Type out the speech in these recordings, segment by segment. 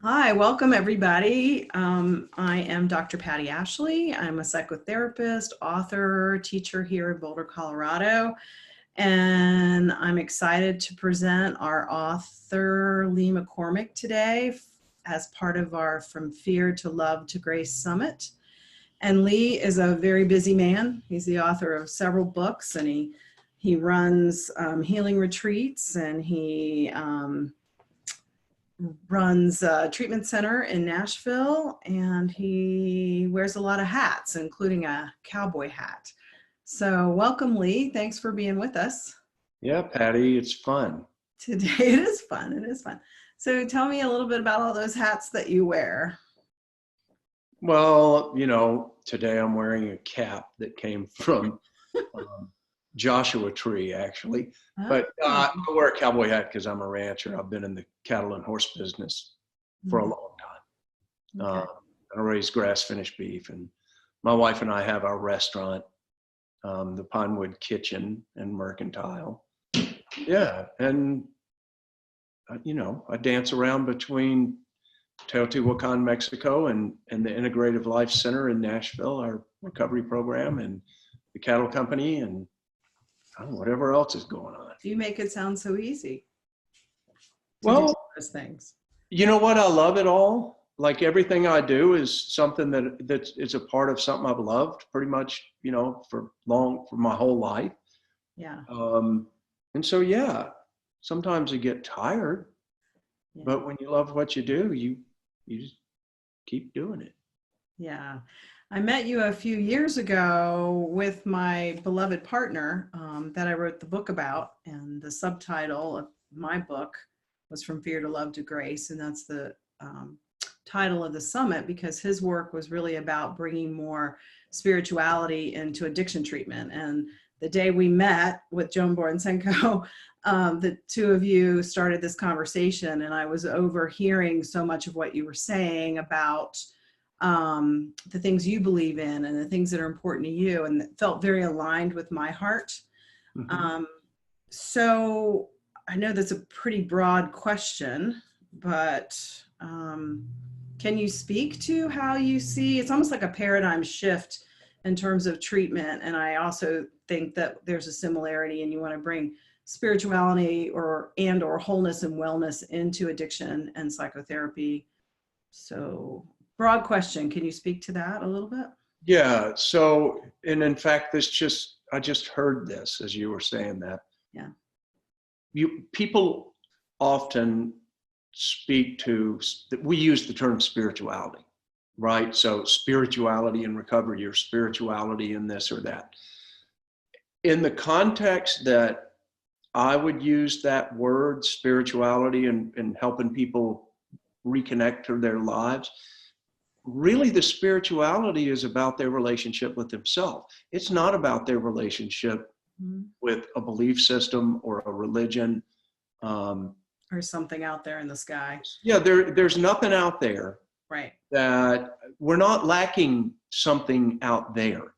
Hi, welcome everybody. I am Dr. Patti Ashley. I'm a psychotherapist, author, teacher here in Boulder, Colorado, and I'm excited to present our author, Lee Mccormick, today as part of our From Fear to Love to Grace Summit. And Lee is a very busy man. He's the author of several books, and he runs healing retreats, and he runs a treatment center in Nashville, and he wears a lot of hats, including a cowboy hat. So welcome, Lee. Thanks for being with us. Yeah, Patty, it's fun. Today it is fun. It is fun. So tell me a little bit about all those hats that you wear. Well, today I'm wearing a cap that came from Joshua Tree, actually. But I wear a cowboy hat because I'm a rancher. I've been in the cattle and horse business for a long time. Okay. I raise grass-finished beef, and my wife and I have our restaurant, the Pinewood Kitchen and Mercantile. Yeah, and I dance around between Teotihuacan, Mexico, and the Integrative Life Center in Nashville, our recovery program, and the cattle company, and whatever else is going on. You make it sound so easy. Well, those things. You know what? I love it all. Like everything I do is something that is a part of something I've loved pretty much, for my whole life. Yeah. And so, yeah, sometimes you get tired, but when you love what you do, you just keep doing it. Yeah. I met you a few years ago with my beloved partner that I wrote the book about, and the subtitle of my book was From Fear to Love to Grace, and that's the title of the summit because his work was really about bringing more spirituality into addiction treatment. And the day we met with Joan Borensenko, the two of you started this conversation, and I was overhearing so much of what you were saying about the things you believe in and the things that are important to you, and it felt very aligned with my heart. Mm-hmm. So I know that's a pretty broad question, but can you speak to how you see, it's almost like a paradigm shift in terms of treatment. And I also think that there's a similarity, and you want to bring spirituality or wholeness and wellness into addiction and psychotherapy. So broad question. Can you speak to that a little bit? Yeah. So, and in fact, I just heard this as you were saying that. Yeah. People often speak to, we use the term spirituality, right? So spirituality in recovery, or spirituality in this or that. In the context that I would use that word, spirituality, and helping people reconnect to their lives, really the spirituality is about their relationship with themselves. It's not about their relationship with a belief system or a religion. Or something out there in the sky. Yeah, there's nothing out there. Right. That we're not lacking something out there.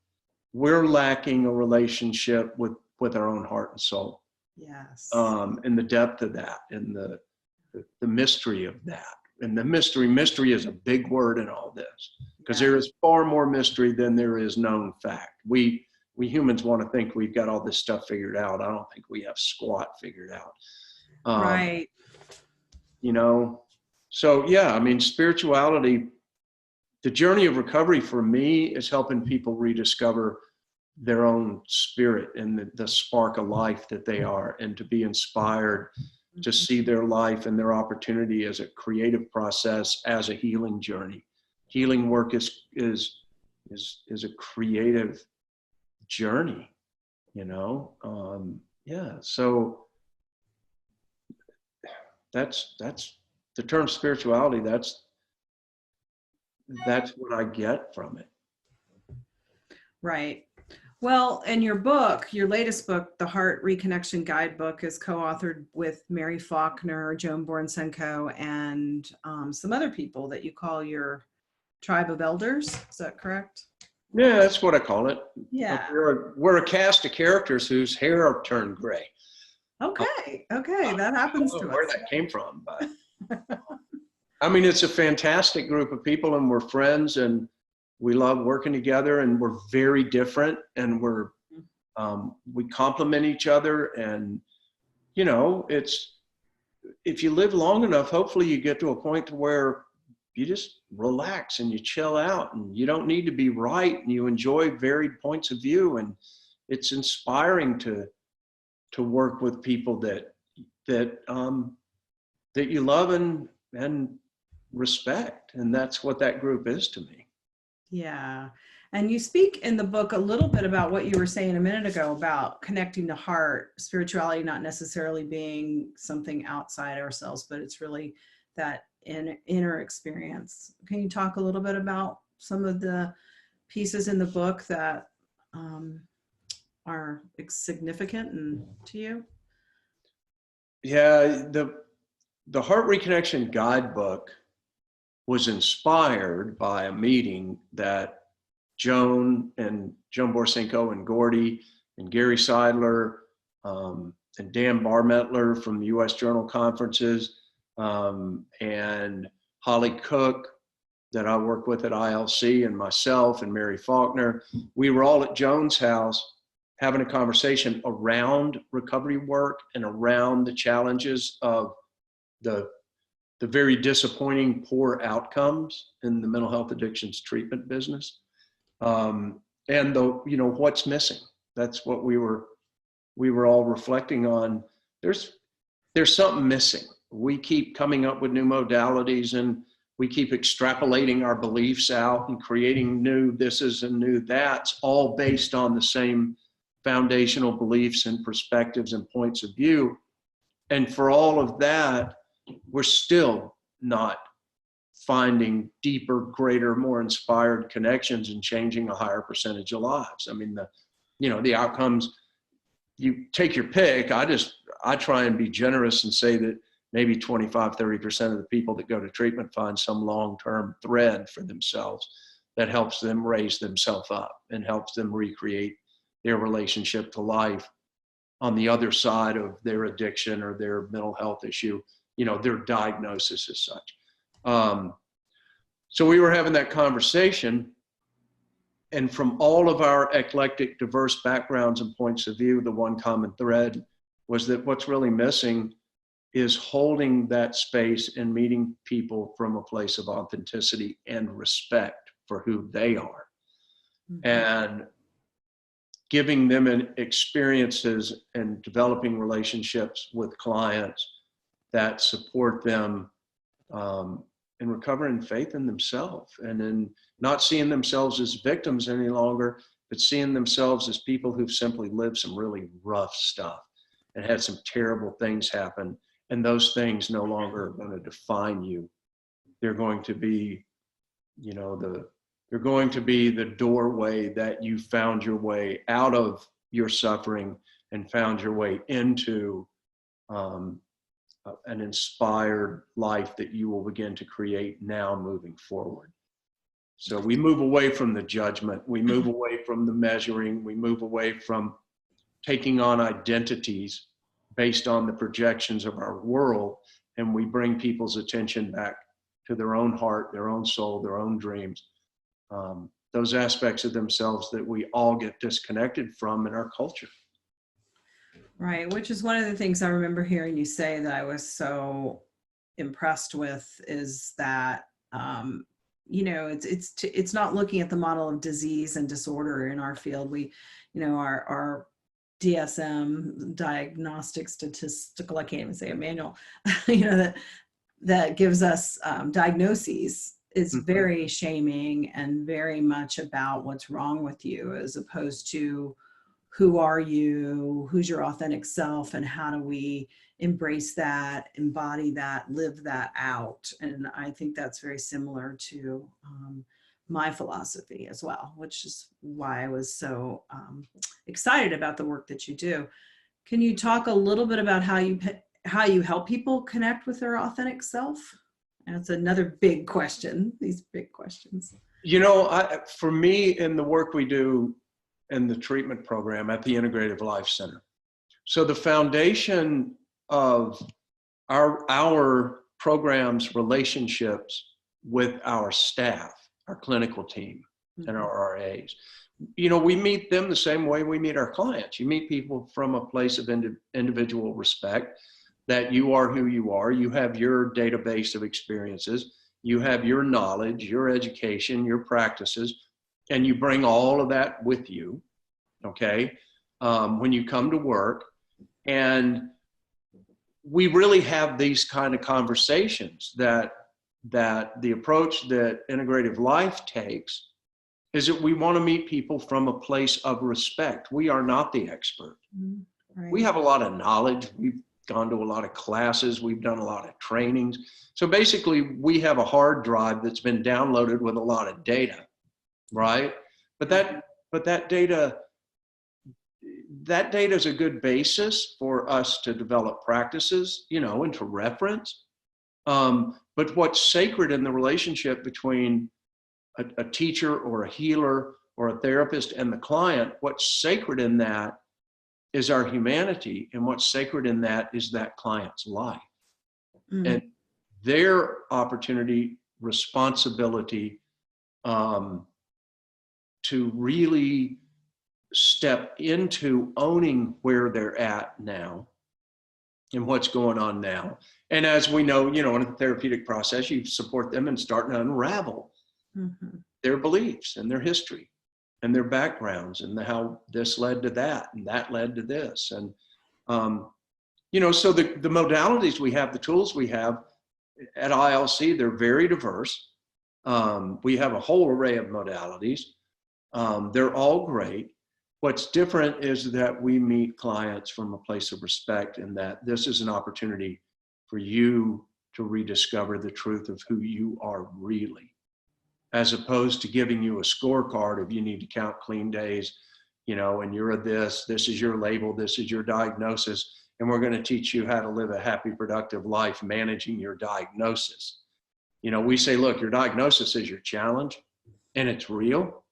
We're lacking a relationship with our own heart and soul. Yes. And the depth of that, and the mystery of that. And the mystery is a big word in all this, because there is far more mystery than there is known fact. We humans want to think we've got all this stuff figured out. I don't think we have squat figured out. Right. So yeah, I mean, spirituality, the journey of recovery for me is helping people rediscover their own spirit and the spark of life that they are, and to be inspired to see their life and their opportunity as a creative process, as a healing journey. Healing work is a creative journey, yeah. So that's the term spirituality. That's what I get from it. Right. Well, and your book, your latest book, The Heart Reconnection Guidebook, is co-authored with Mary Faulkner, Joan Borensenko, and some other people that you call your tribe of elders. Is that correct? Yeah, that's what I call it. Yeah. We're a cast of characters whose hair are turned gray. Okay. Okay. That happens to us. Where that came from, but I mean, it's a fantastic group of people, and we're friends, and we love working together, and we're very different, and we complement each other. And, you know, if you live long enough, hopefully you get to a point to where you just relax and you chill out, and you don't need to be right, and you enjoy varied points of view. And it's inspiring to work with people that you love and respect. And that's what that group is to me. Yeah. And you speak in the book a little bit about what you were saying a minute ago about connecting to heart, spirituality not necessarily being something outside ourselves, but it's really that inner experience. Can you talk a little bit about some of the pieces in the book that are significant to you? Yeah, the Heart Reconnection Guidebook was inspired by a meeting that Joan Borsenko and Gordy and Gary Seidler and Dan Barmettler from the U.S. Journal Conferences and Holly Cook that I work with at ILC, and myself and Mary Faulkner. We were all at Joan's house having a conversation around recovery work and around the challenges of the very disappointing poor outcomes in the mental health addictions treatment business. And what's missing. That's what we were all reflecting on. There's something missing. We keep coming up with new modalities, and we keep extrapolating our beliefs out and creating new thises and new that's, all based on the same foundational beliefs and perspectives and points of view. And for all of that, we're still not finding deeper, greater, more inspired connections and changing a higher percentage of lives. I mean, the outcomes, you take your pick. I try and be generous and say that maybe 25, 30% of the people that go to treatment find some long-term thread for themselves that helps them raise themselves up and helps them recreate their relationship to life on the other side of their addiction or their mental health issue, their diagnosis as such. So we were having that conversation, and from all of our eclectic, diverse backgrounds and points of view, the one common thread was that what's really missing is holding that space and meeting people from a place of authenticity and respect for who they are. Mm-hmm. And giving them experiences and developing relationships with clients that support them in recovering faith in themselves, and in not seeing themselves as victims any longer, but seeing themselves as people who've simply lived some really rough stuff and had some terrible things happen. And those things no longer are going to define you. They're going to be, they're going to be the doorway that you found your way out of your suffering and found your way into an inspired life that you will begin to create now moving forward. So we move away from the judgment. We move away from the measuring. We move away from taking on identities based on the projections of our world, and we bring people's attention back to their own heart, their own soul, their own dreams, those aspects of themselves that we all get disconnected from in our culture. Right, which is one of the things I remember hearing you say that I was so impressed with, is that it's not looking at the model of disease and disorder in our field. We, our DSM, diagnostic statistical, I can't even say a manual, that gives us diagnoses, is very shaming and very much about what's wrong with you, as opposed to who are you, who's your authentic self, and how do we embrace that, embody that, live that out. And I think that's very similar to my philosophy as well, which is why I was so excited about the work that you do. Can you talk a little bit about how you help people connect with their authentic self? And it's another big question, these big questions. For me, in the work we do in the treatment program at the Integrative Life Center, so the foundation of our programs relationships with our staff, our clinical team, and our RAs. We meet them the same way we meet our clients. You meet people from a place of individual respect, that you are who you are. You have your database of experiences. You have your knowledge, your education, your practices, and you bring all of that with you, okay, when you come to work. And we really have these kind of conversations that the approach that integrative life takes is that we want to meet people from a place of respect. We are not the expert. Right. We have a lot of knowledge. We've gone to a lot of classes. We've done a lot of trainings. So basically, we have a hard drive that's been downloaded with a lot of data, right? But that data is a good basis for us to develop practices, and to reference. But what's sacred in the relationship between a teacher or a healer or a therapist and the client, what's sacred in that is our humanity, and what's sacred in that is that client's life and their opportunity, responsibility to really step into owning where they're at now and what's going on now. And as we know, in the therapeutic process, you support them in starting to unravel their beliefs and their history and their backgrounds and how this led to that and that led to this. And, so the modalities we have, the tools we have at ILC, they're very diverse. We have a whole array of modalities. They're all great. What's different is that we meet clients from a place of respect, and that this is an opportunity for you to rediscover the truth of who you are really, as opposed to giving you a scorecard of you need to count clean days, and you're this is your label, this is your diagnosis, and we're going to teach you how to live a happy, productive life managing your diagnosis. We say, look, your diagnosis is your challenge, and it's real.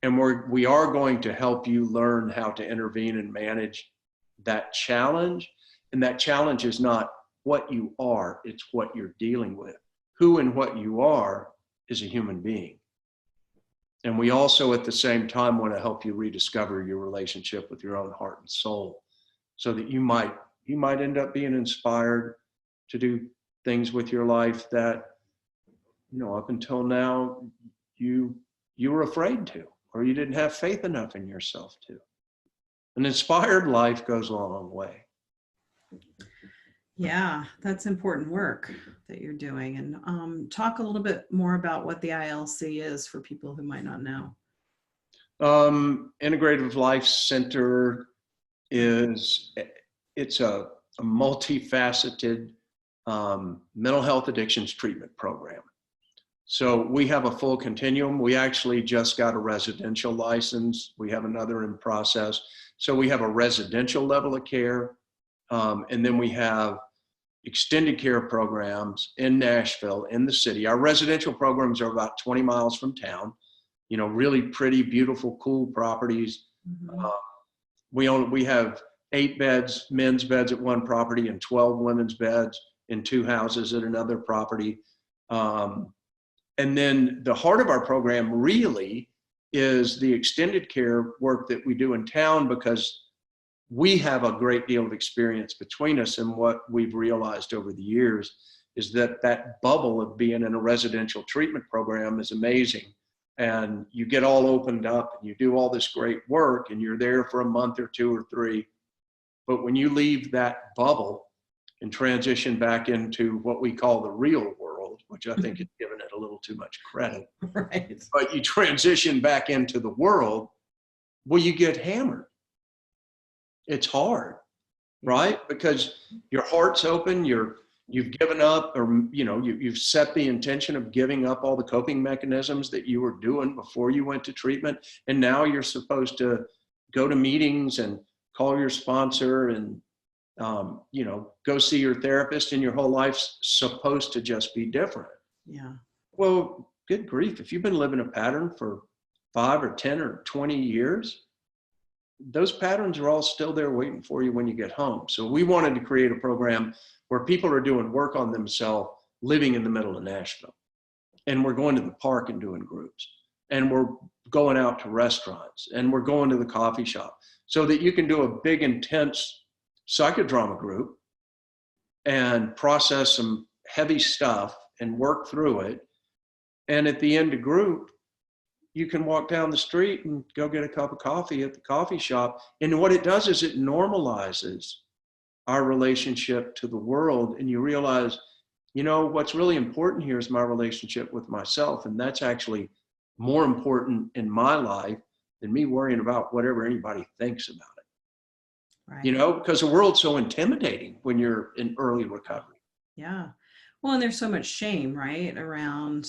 And we are going to help you learn how to intervene and manage that challenge. And that challenge is not what you are, it's what you're dealing with. Who and what you are is a human being. And we also, at the same time, want to help you rediscover your relationship with your own heart and soul, so that you might end up being inspired to do things with your life that, up until now, you were afraid to, or you didn't have faith enough in yourself to. An inspired life goes a long way. Yeah, that's important work that you're doing. And talk a little bit more about what the ILC is for people who might not know. Integrative Life Center it's a multifaceted mental health addictions treatment program. So we have a full continuum. We actually just got a residential license. We have another in process. So we have a residential level of care. And then we have extended care programs in Nashville, in the city. Our residential programs are about 20 miles from town, really pretty, beautiful, cool properties. We have 8 beds, men's beds at one property, and 12 women's beds in 2 houses at another property. And then the heart of our program really is the extended care work that we do in town, because we have a great deal of experience between us. And what we've realized over the years is that bubble of being in a residential treatment program is amazing. And you get all opened up and you do all this great work, and you're there for a month or 2 or 3. But when you leave that bubble and transition back into what we call the real world, which I think is giving it a little too much credit. Right. But you transition back into the world, well, you get hammered. It's hard, right? Because your heart's open, you've given up, or you've set the intention of giving up all the coping mechanisms that you were doing before you went to treatment, and now you're supposed to go to meetings and call your sponsor and go see your therapist, and your whole life's supposed to just be different. Yeah. Well, good grief, if you've been living a pattern for 5 or 10 or 20 years, those patterns are all still there waiting for you when you get home. So we wanted to create a program where people are doing work on themselves, living in the middle of Nashville. And we're going to the park and doing groups. And we're going out to restaurants, and we're going to the coffee shop, so that you can do a big, intense psychodrama group and process some heavy stuff and work through it. And at the end of group, you can walk down the street and go get a cup of coffee at the coffee shop. And what it does is it normalizes our relationship to the world. And you realize, you know, what's really important here is my relationship with myself. And that's actually more important in my life than me worrying about whatever anybody thinks about it. Right. You know, because the world's so intimidating when you're in early recovery. Yeah. Well, and there's so much shame, right, around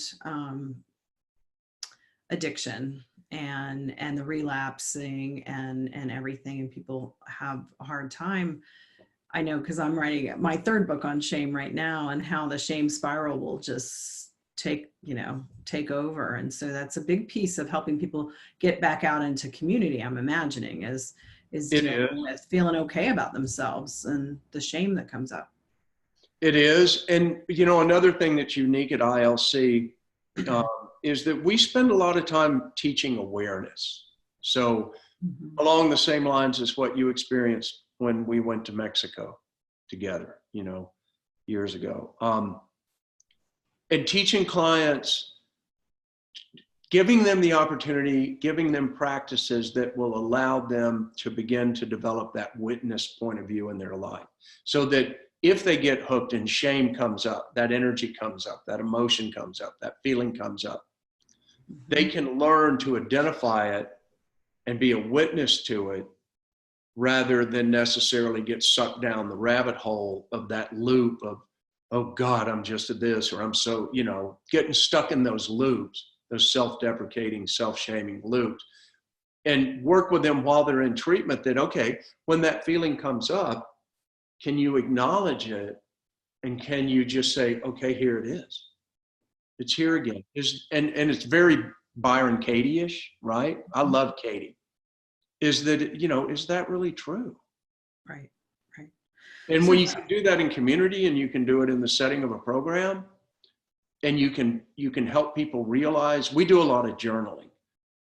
addiction and the relapsing and everything, and people have a hard time. I know, because I'm writing my third book on shame right now, and how the shame spiral will just take over. And so that's a big piece of helping people get back out into community, I'm imagining, is dealing with feeling okay about themselves and the shame that comes up. It is. And, you know, another thing that's unique at ILC is that we spend a lot of time teaching awareness. So along the same lines as what you experienced when we went to Mexico together, you know, years ago. And teaching clients, giving them the opportunity, giving them practices that will allow them to begin to develop that witness point of view in their life. So that if they get hooked and shame comes up, that energy comes up, that emotion comes up, that feeling comes up, they can learn to identify it and be a witness to it, rather than necessarily get sucked down the rabbit hole of that loop of, oh God, I'm just a this, or I'm so, you know, getting stuck in those loops, those self-deprecating, self-shaming loops. And work with them while they're in treatment that, okay, when that feeling comes up, can you acknowledge it? And can you just say, okay, here it is. It's here again. And it's very Byron Katie-ish, right? I love Katie. Is that, you know, is that really true? Right, right. And when you can do that in community, and you can do it in the setting of a program, and you can help people realize, we do a lot of journaling.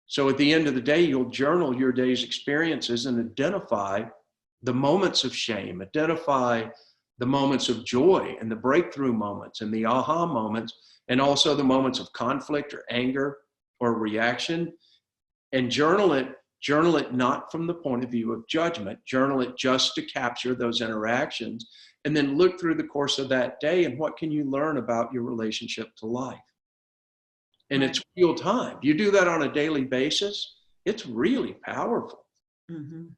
So at the end of the day, you'll journal your day's experiences and identify the moments of shame, identify the moments of joy and the breakthrough moments and the aha moments, and also the moments of conflict or anger or reaction, and journal it not from the point of view of judgment, journal it just to capture those interactions, and then look through the course of that day and what can you learn about your relationship to life. And it's real time. You do that on a daily basis, it's really powerful. Mm-hmm.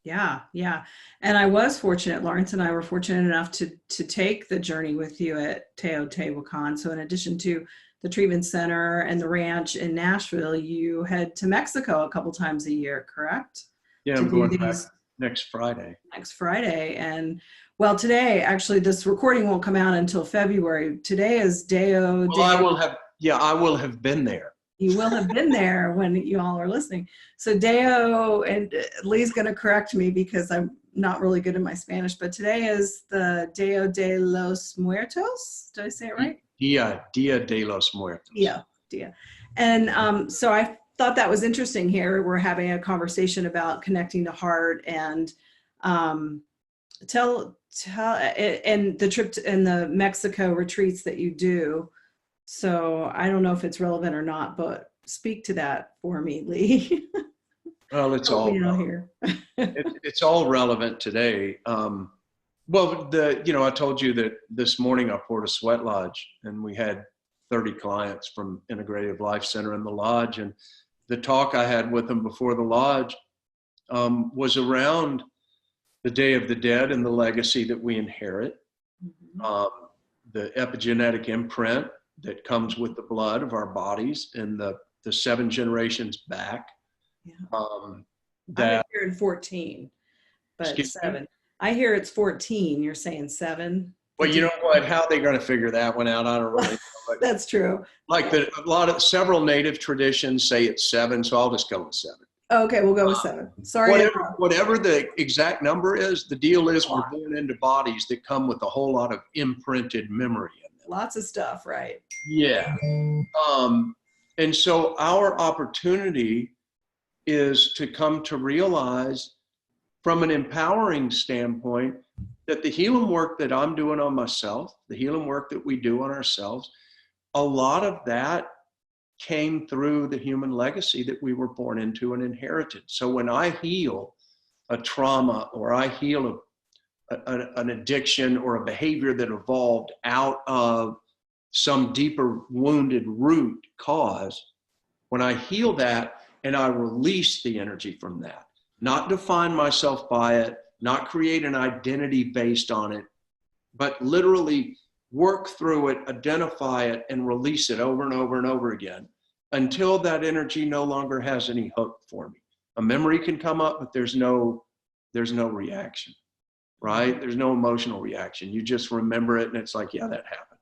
Yeah, yeah. And I was fortunate, Lawrence and I were fortunate enough to take the journey with you at Teotihuacan. So in addition to the treatment center and the ranch in Nashville, you head to Mexico a couple times a year, correct? Yeah, I'm going back next Friday. Next Friday. And well, today, actually, this recording won't come out until February. Today is Deo. Well, I will have been there. You will have been there when you all are listening. So Deo, and Lee's going to correct me because I'm not really good in my Spanish, but today is the Deo de los Muertos. Did I say it right? Dia de los Muertos. Dia. And so I thought that was interesting here. We're having a conversation about connecting to heart, and tell and the trip and the Mexico retreats that you do. So I don't know if it's relevant or not, but speak to that for me, Lee. Well, it's all here. it's all relevant today. Well, I told you that this morning I poured a sweat lodge, and we had 30 clients from Integrative Life Center in the lodge. And the talk I had with them before the lodge was around the Day of the Dead and the legacy that we inherit, the epigenetic imprint that comes with the blood of our bodies and the 7 generations back. Yeah. That I hear in 14, but Excuse 7. Me? I hear it's 14. You're saying 7. Well, you know what? How are they going to figure that one out? I don't really know. But that's true. like several native traditions say it's 7, so I'll just go with 7. Okay, we'll go with 7. Sorry. Whatever the exact number is, the deal is we're born into bodies that come with a whole lot of imprinted memory in them. Lots of stuff, right? Yeah. And so our opportunity is to come to realize from an empowering standpoint that the healing work that I'm doing on myself, the healing work that we do on ourselves, a lot of that came through the human legacy that we were born into and inherited. So when I heal a trauma or I heal an addiction or a behavior that evolved out of some deeper wounded root cause, when I heal that and I release the energy from that, not define myself by it, not create an identity based on it, but literally work through it, identify it, and release it over and over and over again until that energy no longer has any hook for me. A memory can come up, but there's no reaction, right? There's no emotional reaction. You just remember it and it's like, yeah, that happened.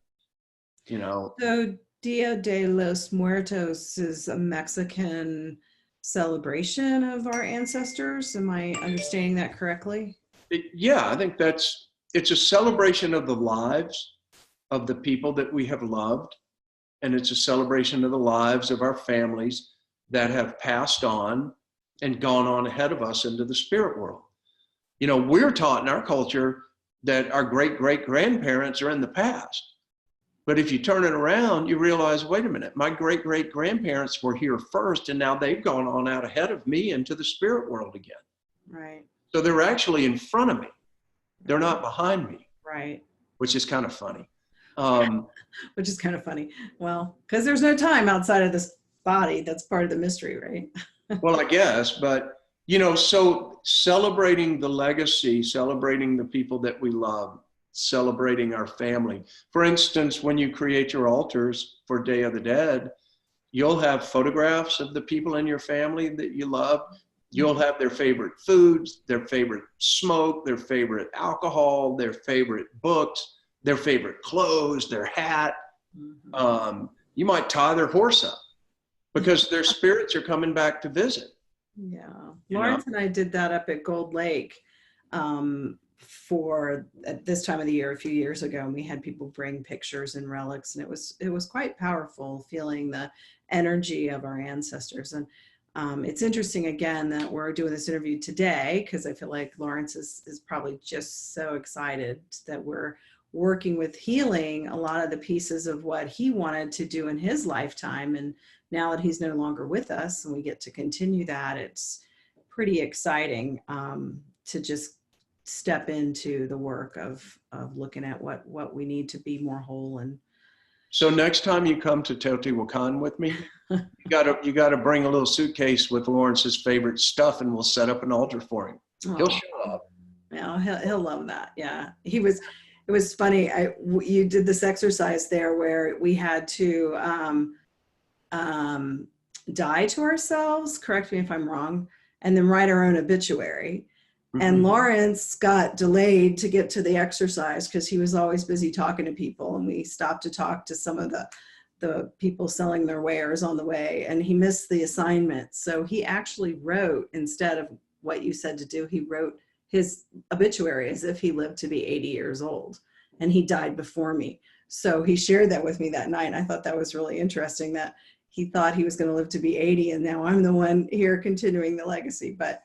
You know. So Dia de los Muertos is a Mexican celebration of our ancestors. Am I understanding that correctly? Yeah, I think it's a celebration of the lives of the people that we have loved. And it's a celebration of the lives of our families that have passed on and gone on ahead of us into the spirit world. You know, we're taught in our culture that our great-great-grandparents are in the past. But if you turn it around, you realize, wait a minute, my great-great-grandparents were here first, and now they've gone on out ahead of me into the spirit world again. Right. So they're actually in front of me. They're not behind me. Right. Which is kind of funny. Which is kind of funny. Well, because there's no time outside of this body. That's part of the mystery, right? Well, I guess, but, you know, so celebrating the legacy, celebrating the people that we love, celebrating our family. For instance, when you create your altars for Day of the Dead, you'll have photographs of the people in your family that you love. You'll have their favorite foods, their favorite smoke, their favorite alcohol, their favorite books, their favorite clothes, their hat. You might tie their horse up because their spirits are coming back to visit. Yeah. Lawrence and I did that up at Gold Lake for at this time of the year a few years ago, and we had people bring pictures and relics, and it was quite powerful feeling the energy of our ancestors. And it's interesting again that we're doing this interview today because I feel like Lawrence is probably just so excited that we're working with healing a lot of the pieces of what he wanted to do in his lifetime. And now that he's no longer with us and we get to continue that, it's pretty exciting to just step into the work of looking at what we need to be more whole. And so next time you come to Teotihuacan with me, you gotta bring a little suitcase with Lawrence's favorite stuff and we'll set up an altar for him. He'll show up. Yeah, he'll love that. Yeah. It was funny. You did this exercise there where we had to die to ourselves, correct me if I'm wrong, and then write our own obituary. Mm-hmm. And Lawrence got delayed to get to the exercise because he was always busy talking to people. And we stopped to talk to some of the people selling their wares on the way, and he missed the assignment. So he actually wrote, instead of what you said to do, he wrote his obituary as if he lived to be 80 years old, and he died before me. So he shared that with me that night. And I thought that was really interesting that he thought he was going to live to be 80 and now I'm the one here continuing the legacy. But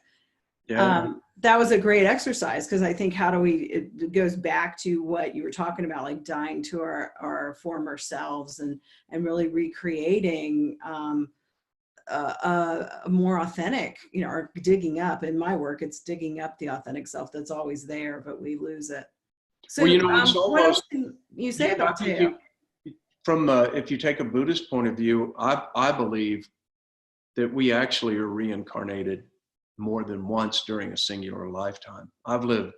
that was a great exercise because I think it goes back to what you were talking about, like dying to our former selves and really recreating a more authentic, or digging up. In my work, it's digging up the authentic self that's always there, but we lose it. So well, it's almost, what else can you say about Teo? From if you take a Buddhist point of view, I believe that we actually are reincarnated more than once during a singular lifetime. I've lived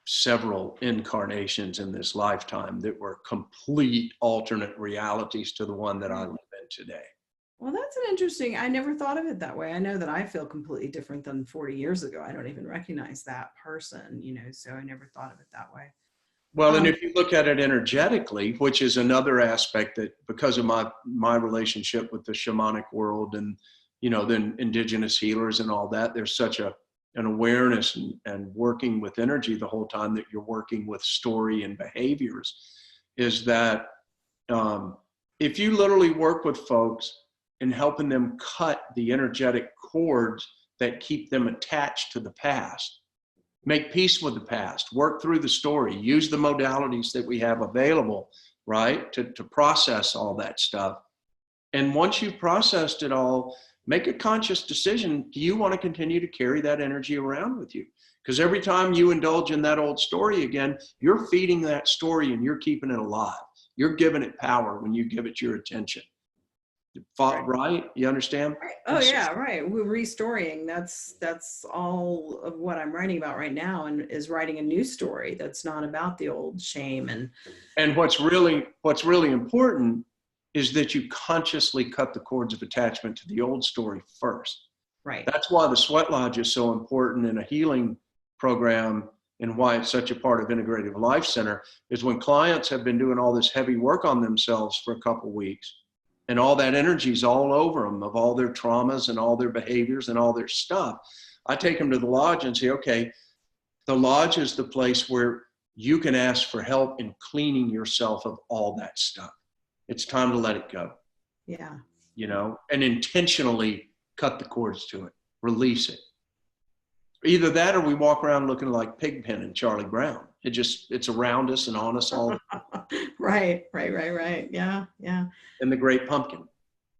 several incarnations in this lifetime that were complete alternate realities to the one that I live in today. Well, that's an interesting, I never thought of it that way. I know that I feel completely different than 40 years ago. I don't even recognize that person, so I never thought of it that way. Well, and if you look at it energetically, which is another aspect that, because of my relationship with the shamanic world and, you know, the indigenous healers and all that, there's such an awareness and working with energy the whole time that you're working with story and behaviors, is that if you literally work with folks and helping them cut the energetic cords that keep them attached to the past, make peace with the past, work through the story, use the modalities that we have available, right, to process all that stuff. And once you've processed it all, make a conscious decision. Do you want to continue to carry that energy around with you? Because every time you indulge in that old story again, you're feeding that story and you're keeping it alive. You're giving it power when you give it your attention. Right? You understand? Right. Oh yeah, right. We're restoring. That's all of what I'm writing about right now, and is writing a new story that's not about the old shame and what's really important is that you consciously cut the cords of attachment to the old story first. Right. That's why the sweat lodge is so important in a healing program, and why it's such a part of Integrative Life Center, is when clients have been doing all this heavy work on themselves for a couple weeks, and all that energy's all over them of all their traumas and all their behaviors and all their stuff. I take them to the lodge and say, okay, the lodge is the place where you can ask for help in cleaning yourself of all that stuff. It's time to let it go. Yeah. You know, and intentionally cut the cords to it, release it. Either that or we walk around looking like Pigpen and Charlie Brown. It's around us and on us all. Right. Yeah. And the Great Pumpkin.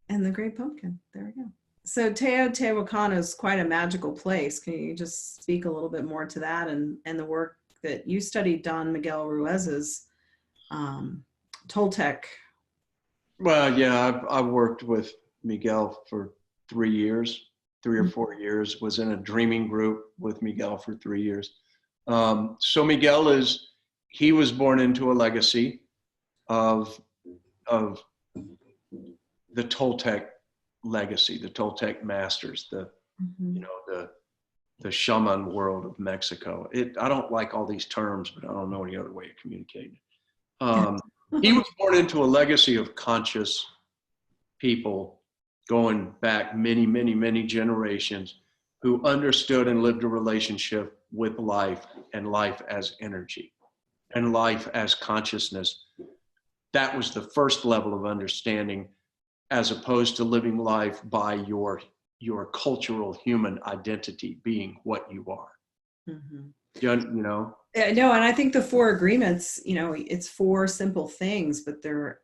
And the Great Pumpkin. There we go. So Teotihuacan is quite a magical place. Can you just speak a little bit more to that and the work that you studied Don Miguel Ruiz's Toltec? Well, yeah, I've worked with Miguel for 3 years, 3 or 4 years, was in a dreaming group with Miguel for 3 years. So Miguel he was born into a legacy of the Toltec legacy, the Toltec masters, you know, the shaman world of Mexico. I don't like all these terms, but I don't know any other way of communicating. He was born into a legacy of conscious people going back many generations who understood and lived a relationship with life and life as energy and life as consciousness. That was the first level of understanding, as opposed to living life by your cultural human identity being what you are. You know? No, and I think the 4 agreements, you know, it's 4 simple things, but they're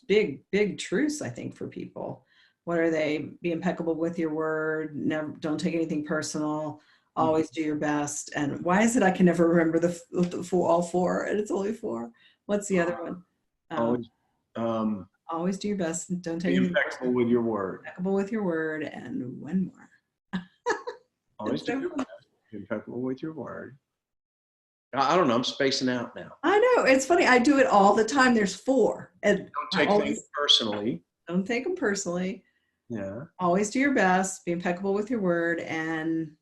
big truths, I think, for people. What are they? Be impeccable with your word. Never, don't take anything personal. Always do your best. And why is it I can never remember all 4? And it's only 4. What's the other one? Always do your best. And don't take anything impeccable personal. With your word. Impeccable with your word, and one more. Always do your best. Impeccable with your word. I don't know. I'm spacing out now. I know. It's funny. I do it all the time. There's 4. And don't take things personally. Don't take them personally. Yeah. Always do your best. Be impeccable with your word, and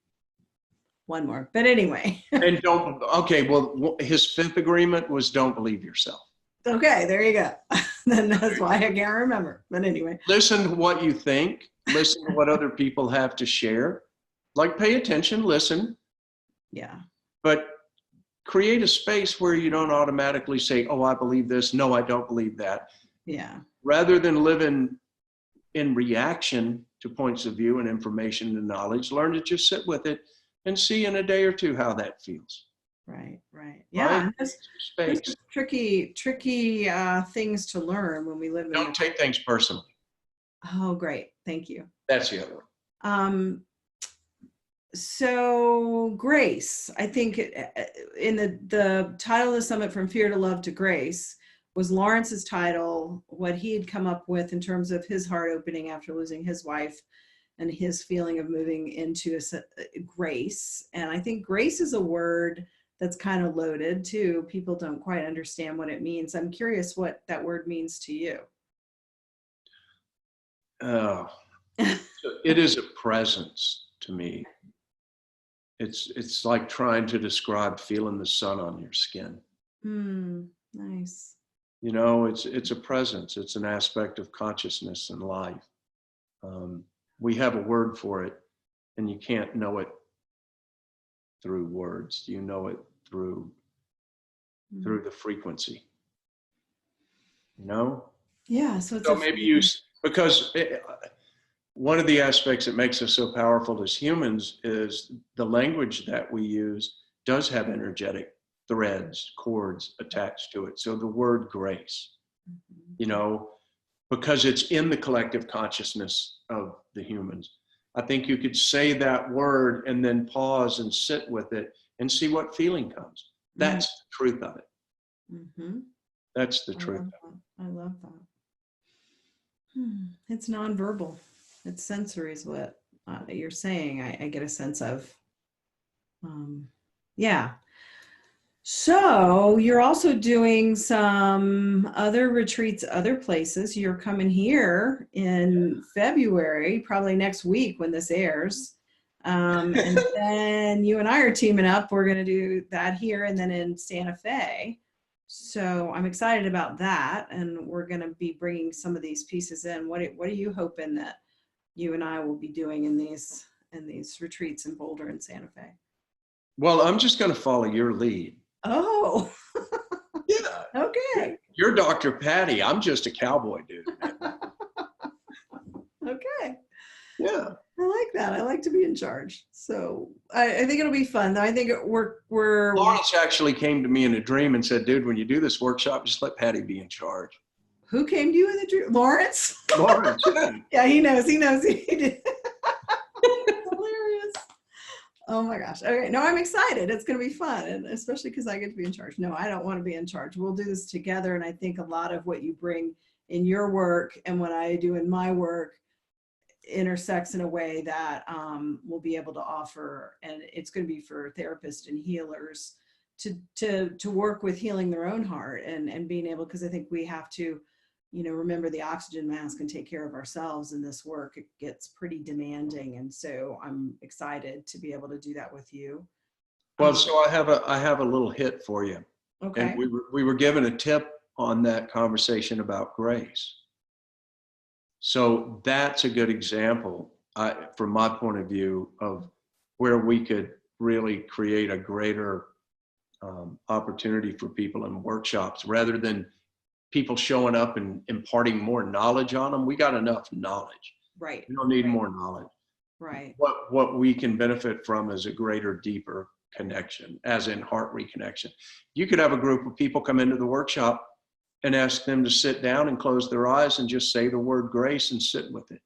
one more. But anyway. And don't. Okay. Well, his 5th agreement was don't believe yourself. Okay. There you go. Then that's why I can't remember. But anyway. Listen to what you think. Listen to what other people have to share. Like, pay attention. Listen. Yeah. But create a space where you don't automatically say, oh, I believe this. No, I don't believe that. Yeah. Rather than live in reaction to points of view and information and knowledge, learn to just sit with it and see in a day or 2 how that feels. Right. Yeah. Right? There's tricky things to learn when we live. Don't take things personally. Oh, great. Thank you. That's the other one. So Grace, I think in the title of the summit, From Fear to Love to Grace, was Lawrence's title, what he had come up with in terms of his heart opening after losing his wife and his feeling of moving into grace. And I think grace is a word that's kind of loaded too. People don't quite understand what it means. I'm curious what that word means to you. It is a presence to me. It's like trying to describe feeling the sun on your skin. Nice. You know, it's a presence. It's an aspect of consciousness and life. We have a word for it, and you can't know it through words. You know it through the frequency. You know? Yeah. So So maybe because one of the aspects that makes us so powerful as humans is the language that we use does have energetic threads, cords attached to it. So the word grace, you know, because it's in the collective consciousness of the humans. I think you could say that word and then pause and sit with it and see what feeling comes. That's the truth of it. That's the truth. I love that. It's nonverbal. It's sensory is what you're saying. I get a sense of. Yeah. So you're also doing some other retreats, other places. You're coming here in February, probably next week when this airs. And then you and I are teaming up. We're going to do that here and then in Santa Fe. So I'm excited about that. And we're going to be bringing some of these pieces in. What are you hoping that you and I will be doing in these retreats in Boulder and Santa Fe? Well, I'm just going to follow your lead. Oh, yeah. Okay. You're Dr. Patti. I'm just a cowboy dude. Okay. Yeah. I like that. I like to be in charge. So I think it'll be fun. I think we're Lawrence actually came to me in a dream and said, dude, when you do this workshop, just let Patti be in charge. Who came to you in the dream? Lawrence? Lawrence, yeah. Yeah, he knows. He did. Hilarious. Oh my gosh. Okay. No, I'm excited. It's going to be fun. And especially because I get to be in charge. No, I don't want to be in charge. We'll do this together. And I think a lot of what you bring in your work and what I do in my work intersects in a way that we'll be able to offer. And it's going to be for therapists and healers to work with healing their own heart and being able, because I think we have to, remember the oxygen mask and take care of ourselves in this work. It gets pretty demanding. And so I'm excited to be able to do that with you. Well, so I have a little hit for you. Okay. And we were given a tip on that conversation about grace. So that's a good example, from my point of view, of where we could really create a greater opportunity for people in workshops rather than people showing up and imparting more knowledge on them. We got enough knowledge. Right. We don't need more knowledge. Right. What we can benefit from is a greater, deeper connection, as in heart reconnection. You could have a group of people come into the workshop and ask them to sit down and close their eyes and just say the word grace and sit with it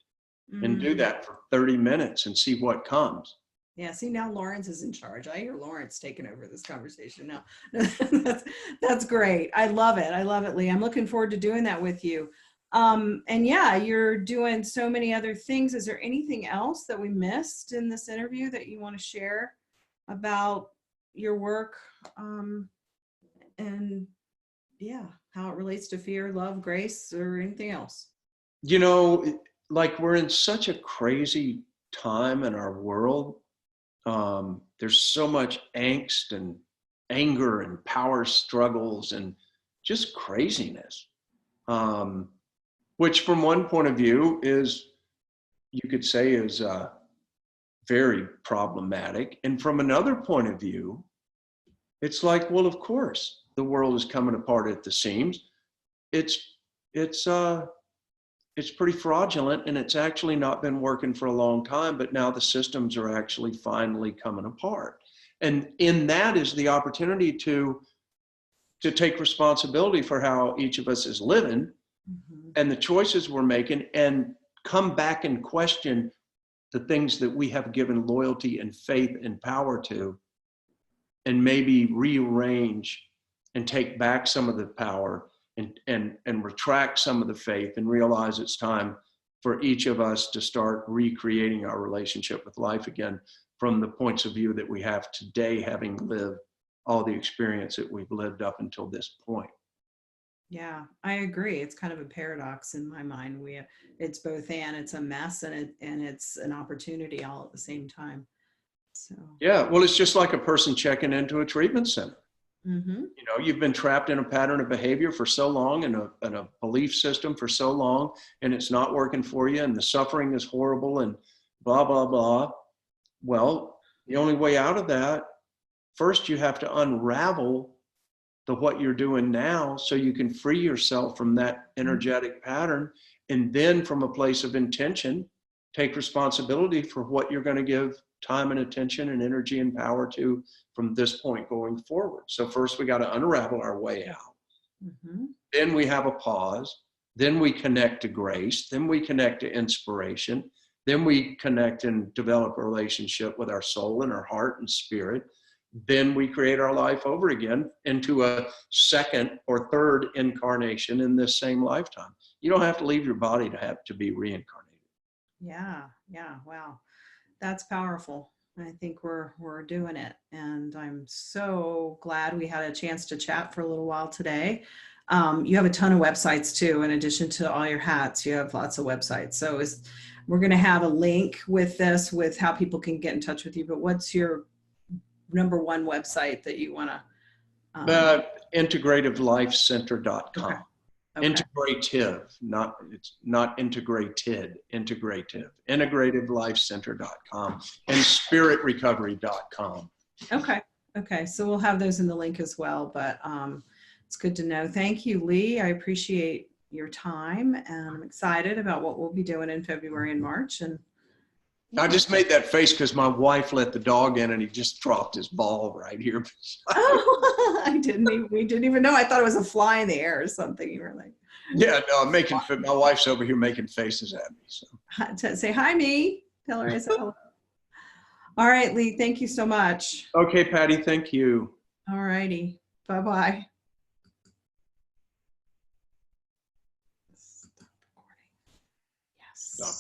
and do that for 30 minutes and see what comes. Yeah, see, now Lawrence is in charge. I hear Lawrence taking over this conversation now. That's great. I love it. I love it, Lee. I'm looking forward to doing that with you. And yeah, you're doing so many other things. Is there anything else that we missed in this interview that you want to share about your work? And yeah, how it relates to fear, love, grace, or anything else? Like we're in such a crazy time in our world. There's so much angst and anger and power struggles and just craziness, which from one point of view you could say is very problematic. And from another point of view, it's like, well, of course, the world is coming apart at the seams. It's pretty fraudulent, and it's actually not been working for a long time, but now the systems are actually finally coming apart. And in that is the opportunity to take responsibility for how each of us is living and the choices we're making, and come back and question the things that we have given loyalty and faith and power to, and maybe rearrange and take back some of the power and retract some of the faith and realize it's time for each of us to start recreating our relationship with life again from the points of view that we have today, having lived all the experience that we've lived up until this point. Yeah, I agree. It's kind of a paradox in my mind. It's both and it's a mess and it's an opportunity all at the same time. So yeah, well, it's just like a person checking into a treatment center. Mm-hmm. You know, you've been trapped in a pattern of behavior for so long, and a belief system for so long, and it's not working for you, and the suffering is horrible, and blah, blah, blah. Well, the only way out of that, first you have to unravel what you're doing now so you can free yourself from that energetic pattern. And then from a place of intention, take responsibility for what you're going to give time and attention and energy and power to from this point going forward. So first we got to unravel our way out. Mm-hmm. Then we have a pause. Then we connect to grace. Then we connect to inspiration. Then we connect and develop a relationship with our soul and our heart and spirit. Then we create our life over again into a second or third incarnation in this same lifetime. You don't have to leave your body to be reincarnated. Yeah. Yeah. Wow. That's powerful. I think we're doing it. And I'm so glad we had a chance to chat for a little while today. You have a ton of websites too, in addition to all your hats, you have lots of websites. So we're going to have a link with this, with how people can get in touch with you. But what's your number one website that you want to? Integrativelifecenter.com. Okay. Okay. Integrative, it's not integrated, integrative. Integrativelifecenter.com and spiritrecovery.com. Okay. Okay. So we'll have those in the link as well, but it's good to know. Thank you, Lee. I appreciate your time, and I'm excited about what we'll be doing in February and March. And I just made that face because my wife let the dog in and he just dropped his ball right here. oh, we didn't even know. I thought it was a fly in the air or something. You were like, yeah, no, my wife's over here making faces at me. So say hi, me. Tell her I said hello. All right, Lee, thank you so much. Okay, Patti, thank you. All righty. Bye-bye. Stop recording. Yes. Stop.